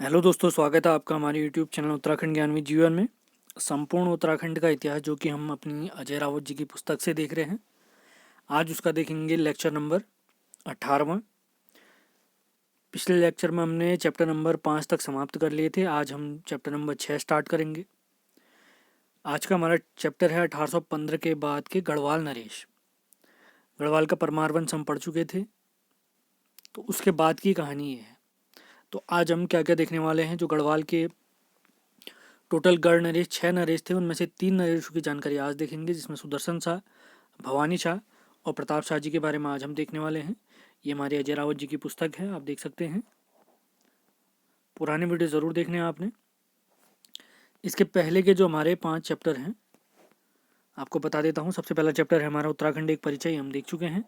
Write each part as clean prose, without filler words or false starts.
Hello दोस्तों, स्वागत है आपका हमारे यूट्यूब चैनल उत्तराखंड ज्ञानवी जीवन में। संपूर्ण उत्तराखंड का इतिहास जो कि हम अपनी अजय रावत जी की पुस्तक से देख रहे हैं। आज उसका देखेंगे लेक्चर नंबर 18वां। पिछले लेक्चर में हमने चैप्टर नंबर 5 तक समाप्त कर लिए थे। आज हम चैप्टर नंबर 6 स्टार्ट करेंगे। आज का हमारा चैप्टर है 1815 के बाद के गढ़वाल नरेश। गढ़वाल का परमार वंश हम पढ़ चुके थे, तो उसके बाद की कहानी ये है। तो आज हम क्या क्या देखने वाले हैं। जो गढ़वाल के टोटल गढ़ नरेश 6 नरेश थे, उनमें से 3 नरेशों की जानकारी आज देखेंगे, जिसमें सुदर्शन शाह, भवानी शाह और प्रताप शाह जी के बारे में आज हम देखने वाले हैं। ये हमारी अजय रावत जी की पुस्तक है, आप देख सकते हैं। पुराने वीडियो ज़रूर देखने हैं आपने। इसके पहले के जो हमारे 5 चैप्टर हैं आपको बता देता हूँ। सबसे पहला चैप्टर है हमारा उत्तराखंड एक परिचय, हम देख चुके हैं।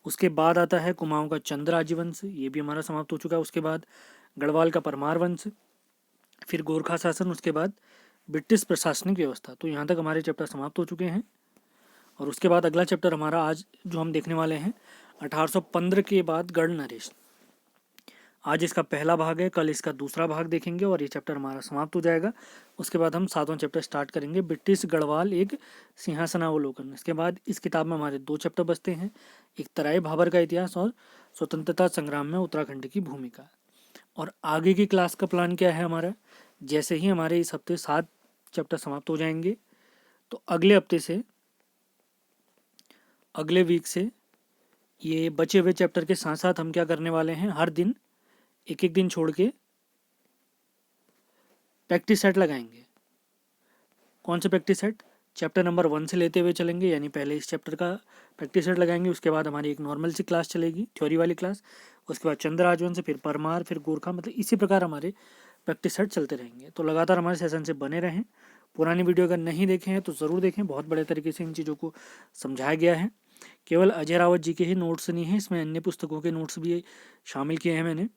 उसके बाद आता है कुमाऊँ का चंद्र राजवंश, ये भी हमारा समाप्त हो चुका है। उसके बाद गढ़वाल का परमार वंश, फिर गोरखा शासन, उसके बाद ब्रिटिश प्रशासनिक व्यवस्था। तो यहाँ तक हमारे चैप्टर समाप्त हो चुके हैं। और उसके बाद अगला चैप्टर हमारा आज जो हम देखने वाले हैं 1815 के बाद गढ़ नरेश। आज इसका पहला भाग है, कल इसका दूसरा भाग देखेंगे और ये चैप्टर हमारा समाप्त हो जाएगा। उसके बाद हम 7वां चैप्टर स्टार्ट करेंगे, ब्रिटिश गढ़वाल एक सिंहासनावलोकन। इसके बाद इस किताब में हमारे 2 चैप्टर बचते हैं, एक तराई भाबर का इतिहास और स्वतंत्रता संग्राम में उत्तराखंड की भूमिका। और आगे की क्लास का प्लान क्या है हमारा, जैसे ही हमारे इस हफ्ते 7 चैप्टर समाप्त हो जाएंगे, तो अगले हफ्ते से, अगले वीक से ये बचे हुए चैप्टर के साथ साथ हम क्या करने वाले हैं, हर दिन एक एक दिन छोड़ के प्रैक्टिस सेट लगाएंगे। कौन से प्रैक्टिस सेट? चैप्टर नंबर 1 से लेते हुए चलेंगे, यानी पहले इस चैप्टर का प्रैक्टिस सेट लगाएंगे। उसके बाद हमारी एक नॉर्मल सी क्लास चलेगी, थ्योरी वाली क्लास। उसके बाद चंद्र राजवंश, फिर परमार, फिर गोरखा, मतलब इसी प्रकार हमारे प्रैक्टिस सेट चलते रहेंगे। तो लगातार हमारे सेशन से बने रहें। पुरानी वीडियो अगर नहीं देखे हैं तो ज़रूर देखें, बहुत बड़े तरीके से इन चीज़ों को समझाया गया है। केवल अजय रावत जी के ही नोट्स नहीं हैं, इसमें अन्य पुस्तकों के नोट्स भी शामिल किए हैं मैंने।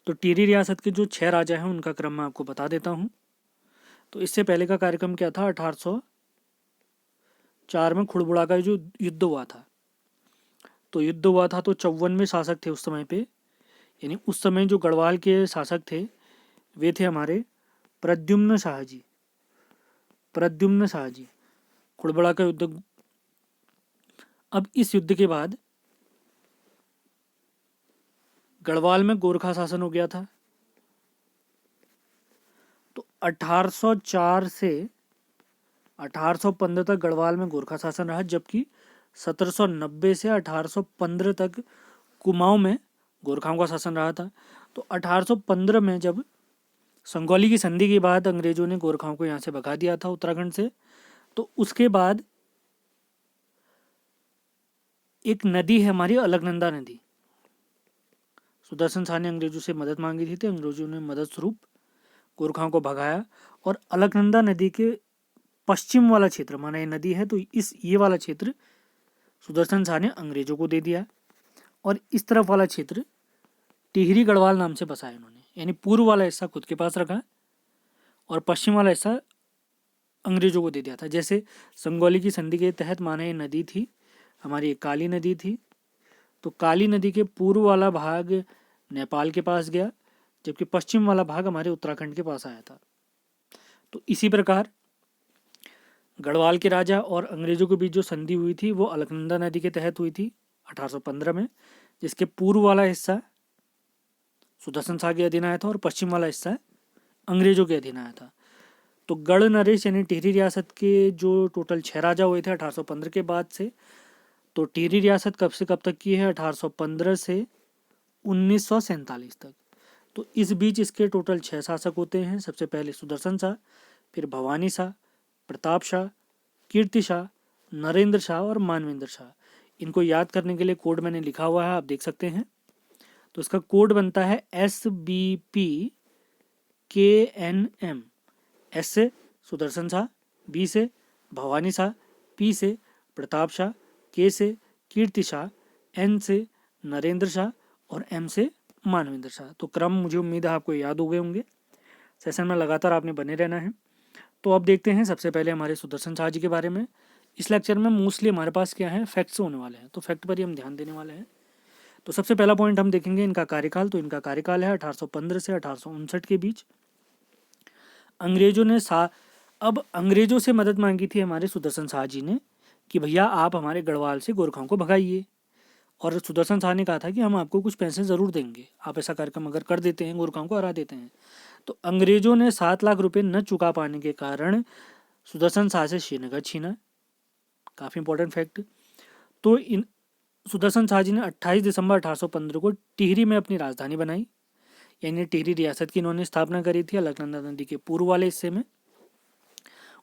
तो टिहरी रियासत के जो 6 राजा हैं उनका क्रम मैं आपको बता देता हूँ। तो इससे पहले का कार्यक्रम क्या था, 1804 में खुड़बुड़ा का जो युद्ध हुआ था, तो युद्ध हुआ था तो 54 शासक थे उस समय पे। यानी उस समय जो गढ़वाल के शासक थे वे थे हमारे प्रद्युम्न शाह जी। प्रद्युम्न शाह जी, खुड़बुड़ा का युद्ध। अब इस युद्ध के बाद गढ़वाल में गोरखा शासन हो गया था। तो 1804 से 1815 तक गढ़वाल में गोरखा शासन रहा, जबकि 1790 से 1815 तक कुमाऊं में गोरखाओं का शासन रहा था। तो 1815 में जब संगौली की संधि के बाद अंग्रेजों ने गोरखाओं को यहाँ से भगा दिया था उत्तराखंड से, तो उसके बाद एक नदी है हमारी अलकनंदा नदी। सुदर्शन शाह ने अंग्रेजों से मदद मांगी थी, तो अंग्रेजों ने मदद स्वरूप गोरखाओं को भगाया। और अलकनंदा नदी के पश्चिम वाला क्षेत्र, माना ये नदी है तो ये वाला क्षेत्र सुदर्शन शाह ने अंग्रेजों को दे दिया। और इस तरफ वाला क्षेत्र टिहरी गढ़वाल नाम से बसाया इन्होंने, यानी पूर्व वाला हिस्सा खुद के पास रखा और पश्चिम वाला हिस्सा अंग्रेजों को दे दिया था। जैसे संगौली की संधि के तहत माना ये नदी थी हमारी, एक काली नदी थी, तो काली नदी के पूर्व वाला भाग नेपाल के पास गया, जबकि पश्चिम वाला भाग हमारे उत्तराखंड के पास आया था। तो इसी प्रकार गढ़वाल के राजा और अंग्रेजों के बीच जो संधि हुई थी वो अलकनंदा नदी के तहत हुई थी 1815 में, जिसके पूर्व वाला हिस्सा सुदर्शन शाह के अधीन आया था और पश्चिम वाला हिस्सा अंग्रेजों के अधीन आया था। तो गढ़ नरेश यानी टिहरी रियासत के जो टोटल 6 राजा हुए थे 1815 के बाद से। तो टिहरी रियासत कब से कब तक की है, 1815 से 1947 तक। तो इस बीच इसके टोटल 6 शासक होते हैं। सबसे पहले सुदर्शन शाह, फिर भवानी शाह, प्रताप शाह, कीर्ति शाह, नरेंद्र शाह और मानवेंद्र शाह। इनको याद करने के लिए कोड मैंने लिखा हुआ है, आप देख सकते हैं। तो इसका कोड बनता है SBPKNM। एस से सुदर्शन शाह, बी से भवानी शाह, पी से प्रताप शाह, के से कीर्ति शाह, एन से नरेंद्र शाह और एम से मानवेंद्र शाह। तो क्रम मुझे उम्मीद है आपको याद हो गए होंगे। सेशन में लगातार आपने बने रहना है। तो अब देखते हैं सबसे पहले हमारे सुदर्शन शाह जी के बारे में। इस लेक्चर में मोस्टली हमारे पास क्या है, फैक्ट्स होने वाले हैं, तो फैक्ट पर ही हम ध्यान देने वाले हैं। तो सबसे पहला पॉइंट हम देखेंगे इनका कार्यकाल। तो इनका कार्यकाल है 1815 से 1859 के बीच। अंग्रेजों ने अब अंग्रेजों से मदद मांगी थी हमारे सुदर्शन शाह जी ने कि भैया आप हमारे गढ़वाल से गोरखाओं को भगाइए, और सुदर्शन शाह ने कहा था कि हम आपको कुछ पैसे ज़रूर देंगे, आप ऐसा कार्यक्रम अगर कर देते हैं, गोरखाओं को हरा देते हैं। तो अंग्रेजों ने 7 लाख रुपए न चुका पाने के कारण सुदर्शन शाह से श्रीनगर छीना। काफ़ी इंपॉर्टेंट फैक्ट। तो इन सुदर्शन शाह जी ने 28 दिसंबर 1815 को टिहरी में अपनी राजधानी बनाई, यानी टिहरी रियासत की इन्होंने स्थापना करी थी अलकनंदा नदी के पूर्व वाले हिस्से में,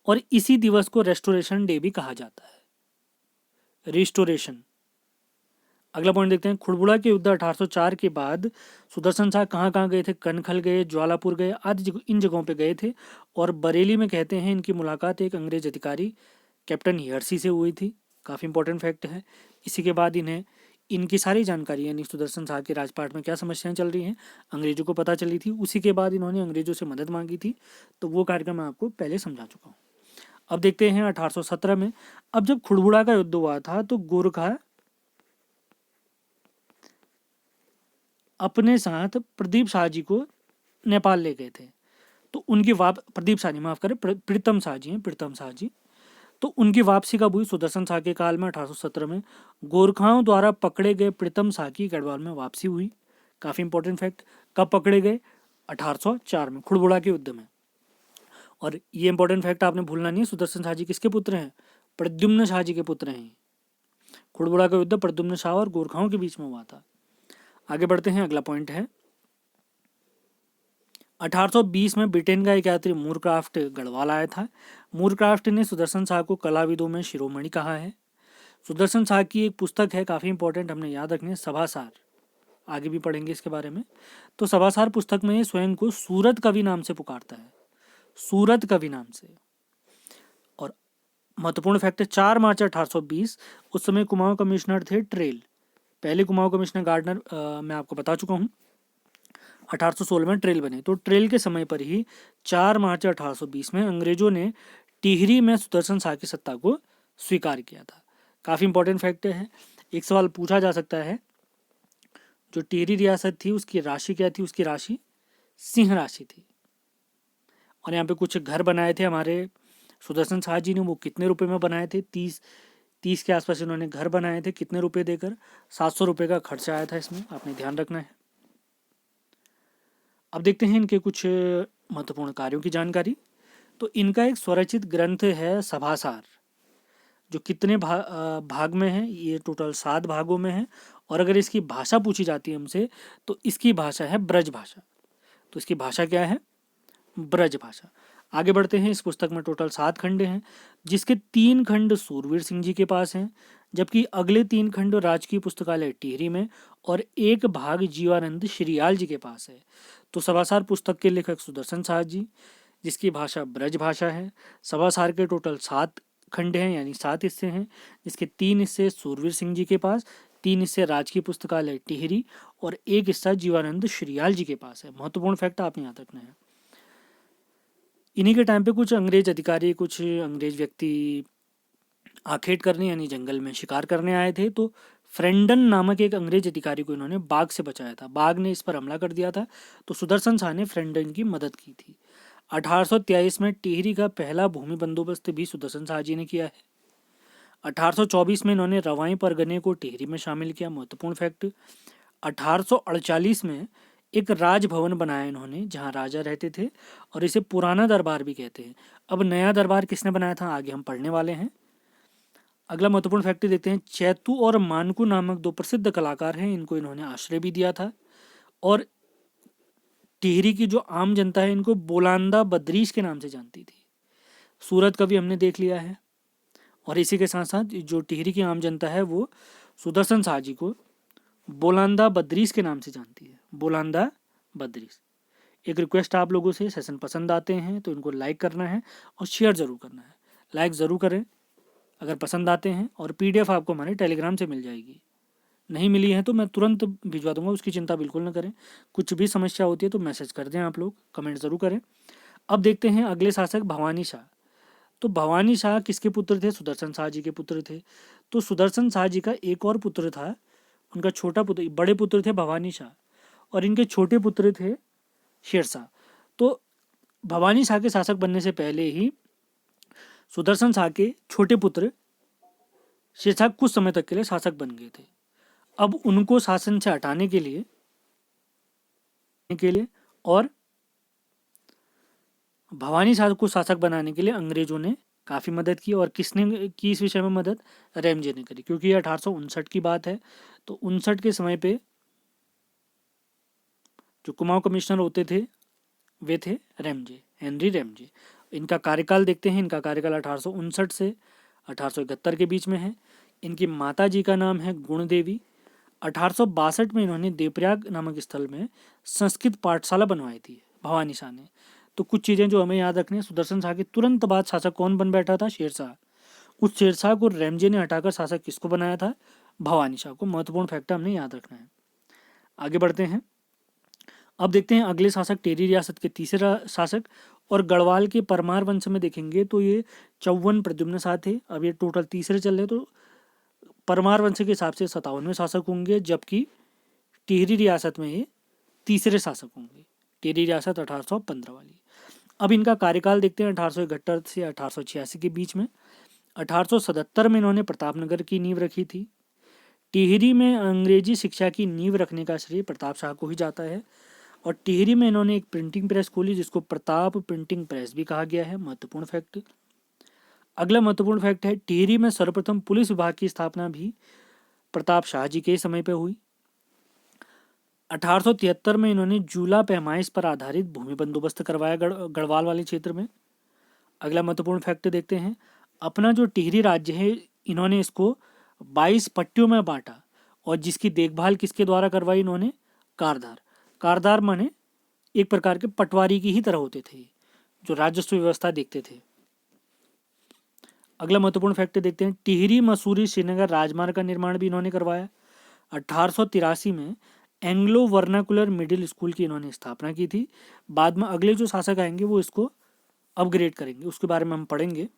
और इसी दिवस को रेस्टोरेशन डे भी कहा जाता है, रिस्टोरेशन। अगला पॉइंट देखते हैं, खुड़बुड़ा के युद्ध 1804 के बाद सुदर्शन शाह कहाँ कहाँ गए थे? कनखल गए, ज्वालापुर गए, आदि इन जगहों पे गए थे। और बरेली में कहते हैं इनकी मुलाकात एक अंग्रेज अधिकारी कैप्टन हियर्सी से हुई थी। काफ़ी इंपॉर्टेंट फैक्ट है। इसी के बाद इन्हें इनकी सारी जानकारी, यानी सुदर्शन शाह के राजपाट में क्या समस्याएं चल रही हैं, अंग्रेजों को पता चली थी। उसी के बाद इन्होंने अंग्रेजों से मदद मांगी थी। तो वो कार्यक्रम मैं आपको पहले समझा चुका हूँ। अब देखते हैं 1817 में। अब जब खुड़बुड़ा का युद्ध हुआ था तो गोरखा अपने साथ प्रदीप शाह जी को नेपाल ले गए थे। तो उनकी प्रदीप शाह जी, माफ करें, प्रीतम शाह जी हैं, प्रीतम शाह जी। तो उनकी वापसी कब हुई? सुदर्शन शाह के काल में 1817 में गोरखाओं द्वारा पकड़े गए प्रीतम शाह की गढ़वाल में वापसी हुई। काफ़ी इंपॉर्टेंट फैक्ट। कब पकड़े गए? 1804 में, खुड़बुड़ा के युद्ध में। और ये इंपॉर्टेंट फैक्ट आपने भूलना नहीं है, सुदर्शन शाह जी किसके पुत्र हैं? प्रद्युम्न शाह जी के पुत्र हैं। खुड़बुड़ा का युद्ध प्रद्युम्न शाह और गोरखाओं के बीच में हुआ था। आगे बढ़ते हैं, अगला पॉइंट है 1820 में ब्रिटेन का एक यात्री मूरक्राफ्ट गढ़वाल आया था। मूरक्राफ्ट ने सुदर्शन शाह को कलाविदों में शिरोमणि कहा है। सुदर्शन शाह की एक पुस्तक है, काफ़ी इंपॉर्टेंट, हमने याद रखनी है, सभासार। आगे भी पढ़ेंगे इसके बारे में। तो सभासार पुस्तक में ये स्वयं को सूरत कवि नाम से पुकारता है, सूरत कवि नाम से। और महत्वपूर्ण फैक्ट है, 4 मार्च 1820, उस समय कुमाऊं कमिश्नर थे ट्रेल। पहले कुमाऊं कमिश्नर गार्डनर मैं आपको बता चुका हूँ, 1816 में ट्रेल बने। तो ट्रेल के समय पर ही 4 मार्च 1820 में अंग्रेजों ने टिहरी में सुदर्शन शाह की सत्ता को स्वीकार किया था। काफ़ी इंपॉर्टेंट फैक्ट है। एक सवाल पूछा जा सकता है, जो टिहरी रियासत थी उसकी राशि क्या थी? उसकी राशि सिंह राशि थी। और यहाँ पे कुछ घर बनाए थे हमारे सुदर्शन शाह जी ने, वो कितने रुपए में बनाए थे? 30 के आसपास इन्होंने घर बनाए थे। कितने रुपए देकर? 700 रुपये का खर्चा आया था इसमें, आपने ध्यान रखना है। अब देखते हैं इनके कुछ महत्वपूर्ण कार्यों की जानकारी। तो इनका एक स्वरचित ग्रंथ है सभासार, जो कितने भाग में है? ये टोटल 7 भागों में है। और अगर इसकी भाषा पूछी जाती है हमसे, तो इसकी भाषा है ब्रज भाषा। तो इसकी भाषा क्या है? ब्रज भाषा। आगे बढ़ते हैं। इस पुस्तक में टोटल 7 खंड हैं, जिसके 3 खंड सूरवीर सिंह जी के पास हैं, जबकि अगले 3 खंड राजकीय पुस्तकालय टिहरी में और एक भाग जीवानंद श्रीयाल जी के पास है। तो सभासार पुस्तक के लेखक सुदर्शन शाह जी, जिसकी भाषा ब्रज भाषा है। सभासार के टोटल 7 खंड हैं, यानी 7 हिस्से हैं, जिसके 3 हिस्से सूरवीर सिंह जी के पास, 3 हिस्से राजकीय पुस्तकालय टिहरी और एक हिस्सा जीवानंद श्रीयाल जी के पास है। महत्वपूर्ण फैक्ट आपने याद रखना है। इन्हीं के टाइम पे कुछ अंग्रेज अधिकारी, कुछ अंग्रेज व्यक्ति आखेट करने, यानी जंगल में शिकार करने आए थे। तो फ्रेंडन नामक एक अंग्रेज अधिकारी को इन्होंने बाघ से बचाया था। बाघ ने इस पर हमला कर दिया था, तो सुदर्शन शाह ने फ्रेंडन की मदद की थी। 1823 में टिहरी का पहला भूमि बंदोबस्त भी सुदर्शन शाह जी ने किया है। 1824 में इन्होंने रवाई परगने को टिहरी में शामिल किया। महत्वपूर्ण फैक्ट, 1848 में एक राजभवन बनाया इन्होंने, जहां राजा रहते थे, और इसे पुराना दरबार भी कहते हैं। अब नया दरबार किसने बनाया था, आगे हम पढ़ने वाले हैं। अगला महत्वपूर्ण फैक्ट देखते हैं। चैतू और मानकू नामक 2 प्रसिद्ध कलाकार हैं, इनको इन्होंने आश्रय भी दिया था। और टिहरी की जो आम जनता है इनको बोलांदा बद्रीश के नाम से जानती थी। सूरत कवि हमने देख लिया है। और इसी के साथ साथ जो टिहरी की आम जनता है वो सुदर्शन शाह जी को बोलांदा बद्रीश के नाम से जानती है, बोलांदा बद्रीश। एक रिक्वेस्ट आप लोगों से, सेशन पसंद आते हैं तो इनको लाइक करना है और शेयर ज़रूर करना है। लाइक ज़रूर करें अगर पसंद आते हैं, और PDF आपको हमारे टेलीग्राम से मिल जाएगी। नहीं मिली है तो मैं तुरंत भिजवा दूंगा, उसकी चिंता बिल्कुल ना करें। कुछ भी समस्या होती है तो मैसेज कर दें, आप लोग कमेंट ज़रूर करें। अब देखते हैं अगले शासक भवानी शाह। तो भवानी शाह किसके पुत्र थे? सुदर्शन शाह जी के पुत्र थे। तो सुदर्शन शाह जी का एक और पुत्र था उनका छोटा पुत्र, बड़े पुत्र थे भवानी शाह और इनके छोटे पुत्र थे शेरशाह। तो भवानी शाह के शासक बनने से पहले ही सुदर्शन शाह के छोटे पुत्र शेरशाह कुछ समय तक के लिए शासक बन गए थे। अब उनको शासन से हटाने के लिए और भवानी शाह को शासक बनाने के लिए अंग्रेजों ने काफ़ी मदद की। और किसने की इस विषय में मदद? रैमजे ने करी, क्योंकि ये 1859 की बात है। तो 59 के समय पे जो कुमाऊं कमिश्नर होते थे वे थे रैमजे, हेनरी रैमजे। इनका कार्यकाल देखते हैं। इनका कार्यकाल 1859 से 1871 के बीच में है। इनकी माता जी का नाम है गुण देवी। 1862 में इन्होंने देवप्रयाग नामक स्थल में संस्कृत पाठशाला बनवाई थी भवानी शाह ने। तो कुछ चीज़ें जो हमें याद रखनी है, सुदर्शन शाह के तुरंत बाद शासक कौन बन बैठा था? शेरशाह। उस शेरशाह को रैमजे ने हटाकर शासक किसको बनाया था? भवानी शाह को। महत्वपूर्ण फैक्टर हमने याद रखना है। आगे बढ़ते हैं। अब देखते हैं अगले शासक, टेरी रियासत के तीसरा शासक। और गढ़वाल के परमार वंश में देखेंगे तो ये 54 प्रद्युम्न शाह थे। अब ये टोटल तीसरे चल रहे, तो परमार वंश के हिसाब से 57वें शासक होंगे, जबकि टिहरी रियासत में ये तीसरे शासक होंगे। टिहरी रियासत 1815 वाली। अब इनका कार्यकाल देखते हैं 1871 से 1886 के बीच में। 1877 में इन्होंने प्रतापनगर की नींव रखी थी। टिहरी में अंग्रेजी शिक्षा की नींव रखने का श्रेय प्रताप शाह को ही जाता है। और टिहरी में इन्होंने एक प्रिंटिंग प्रेस खोली जिसको प्रताप प्रिंटिंग प्रेस भी कहा गया है। महत्वपूर्ण फैक्ट। अगला महत्वपूर्ण फैक्ट है, टिहरी में सर्वप्रथम पुलिस विभाग की स्थापना भी प्रताप शाह जी के समय पर हुई। 1873 में इन्होंने जूला पैमाइश पर आधारित भूमि बंदोबस्त करवाया गढ़वाल वाले क्षेत्र में। अगला महत्वपूर्ण फैक्ट देखते हैं। अपना जो टिहरी राज्य है इन्होंने इसको 22 पट्टियों में बांटा और जिसकी देखभाल किसके द्वारा करवाई इन्होंने? कारदार। कारदार माने एक प्रकार के पटवारी की ही तरह होते थे जो राजस्व व्यवस्था देखते थे। अगला महत्वपूर्ण फैक्ट देखते हैं। टिहरी मसूरी श्रीनगर राजमार्ग का निर्माण भी इन्होंने करवाया। 1883 में एंग्लो वर्नाकुलर मिडिल स्कूल की इन्होंने स्थापना की थी। बाद में अगले जो शासक आएंगे वो इसको अपग्रेड करेंगे, उसके बारे में हम पढ़ेंगे।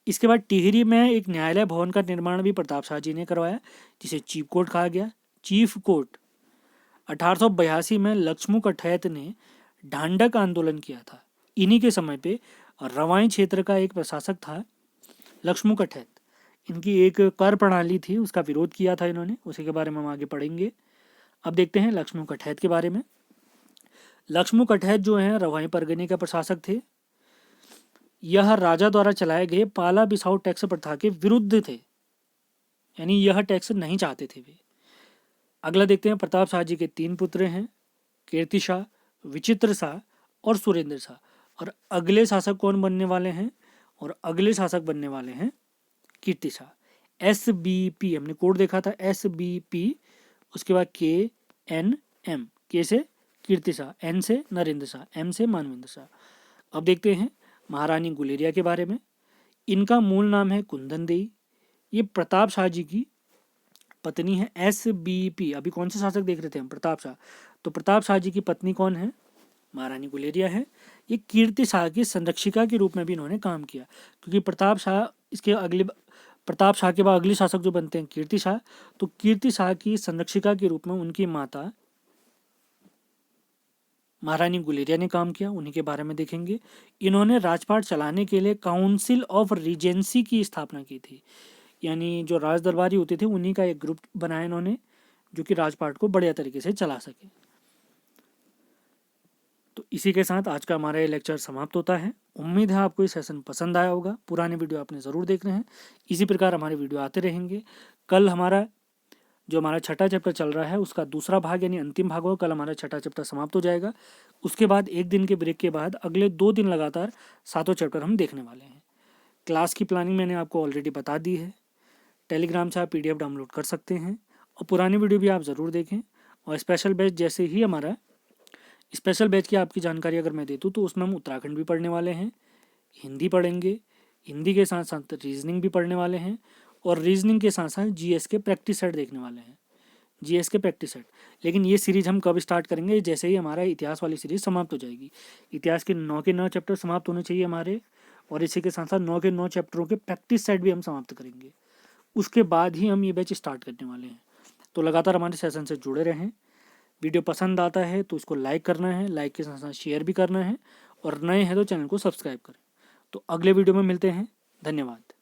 इसके बाद टिहरी में एक न्यायालय भवन का निर्माण भी प्रताप शाह जी ने करवाया, जिसे चीफ कोर्ट कहा गया। चीफ कोर्ट 1882 में लक्ष्मू कठैत ने ढांढक आंदोलन किया था। इन्हीं के समय पे रवाई क्षेत्र का एक प्रशासक था लक्ष्मू कठैत। इनकी एक कर प्रणाली थी, उसका विरोध किया था इन्होंने, उसी के बारे में हम आगे पढ़ेंगे। अब देखते हैं लक्ष्मू कठैत के बारे में। लक्ष्मू कठैत जो हैं रवाई परगने के प्रशासक थे। यह राजा द्वारा चलाए गए पाला बिसाऊ टैक्स प्रथा के विरुद्ध थे, यानी यह टैक्स नहीं चाहते थे वे। अगला देखते हैं। प्रताप शाह जी के 3 पुत्र हैं, कीर्ति शाह, विचित्र शाह और सुरेंद्र शाह। और अगले शासक कौन बनने वाले हैं? और अगले शासक बनने वाले हैं कीर्ति शाह। SBP हमने कोड देखा था, SBP। उसके बाद KNM, के से कीर्ति शाह, N से नरेंद्र शाह, M से मानवेंद्र शाह। अब देखते हैं महारानी गुलेरिया के बारे में। इनका मूल नाम है कुंदन देई। ये प्रताप शाह जी की पत्नी है। SBP, अभी कौन से शासक देख रहे थे हम? प्रताप शाह। तो प्रताप शाह जी की पत्नी कौन है? महारानी गुलेरिया है। ये कीर्ति शाह की संरक्षिका के रूप में भी इन्होंने काम किया, क्योंकि प्रताप शाह के बाद अगले शासक जो बनते हैं कीर्ति शाह, तो कीर्ति शाह की संरक्षिका के रूप में उनकी माता महारानी गुलेरिया ने काम किया। उन्हीं के बारे में देखेंगे। इन्होंने राजपाट चलाने के लिए काउंसिल ऑफ रीजेंसी की स्थापना की थी, यानी जो राज दरबारी होते थे उन्हीं का एक ग्रुप बनाया इन्होंने, जो कि राजपाट को बढ़िया तरीके से चला सके। तो इसी के साथ आज का हमारा ये लेक्चर समाप्त होता है। उम्मीद है आपको ये सेशन पसंद आया होगा। पुराने वीडियो आपने ज़रूर देखने हैं। इसी प्रकार हमारे वीडियो आते रहेंगे। कल हमारा छठा चैप्टर चल रहा है उसका दूसरा भाग यानी अंतिम भाग होगा। कल हमारा छठा चैप्टर समाप्त हो जाएगा। उसके बाद एक दिन के ब्रेक के बाद अगले 2 दिन लगातार 7वां चैप्टर हम देखने वाले हैं। क्लास की प्लानिंग मैंने आपको ऑलरेडी बता दी है। टेलीग्राम से आप PDF डाउनलोड कर सकते हैं और पुरानी वीडियो भी आप ज़रूर देखें। और स्पेशल बैच जैसे ही हमारा स्पेशल बैच की आपकी जानकारी अगर मैं दे दूँ तो उसमें हम उत्तराखंड भी पढ़ने वाले हैं, हिंदी पढ़ेंगे, हिंदी के साथ साथ रीजनिंग भी पढ़ने वाले हैं और रीजनिंग के साथ साथ GS के प्रैक्टिस सेट देखने वाले हैं, GS के प्रैक्टिस सेट। लेकिन ये सीरीज हम कब स्टार्ट करेंगे? जैसे ही हमारा इतिहास वाली सीरीज समाप्त हो जाएगी। इतिहास के 9 के 9 चैप्टर समाप्त होने चाहिए हमारे, और इसी के साथ साथ 9 के 9 चैप्टरों के प्रैक्टिस सेट भी हम समाप्त करेंगे। उसके बाद ही हम ये बैच स्टार्ट करने वाले हैं। तो लगातार हमारे सेशन से जुड़े रहें। वीडियो पसंद आता है तो उसको लाइक करना है, लाइक के साथ साथ शेयर भी करना है, और नए हैं तो चैनल को सब्सक्राइब करें। तो अगले वीडियो में मिलते हैं। धन्यवाद।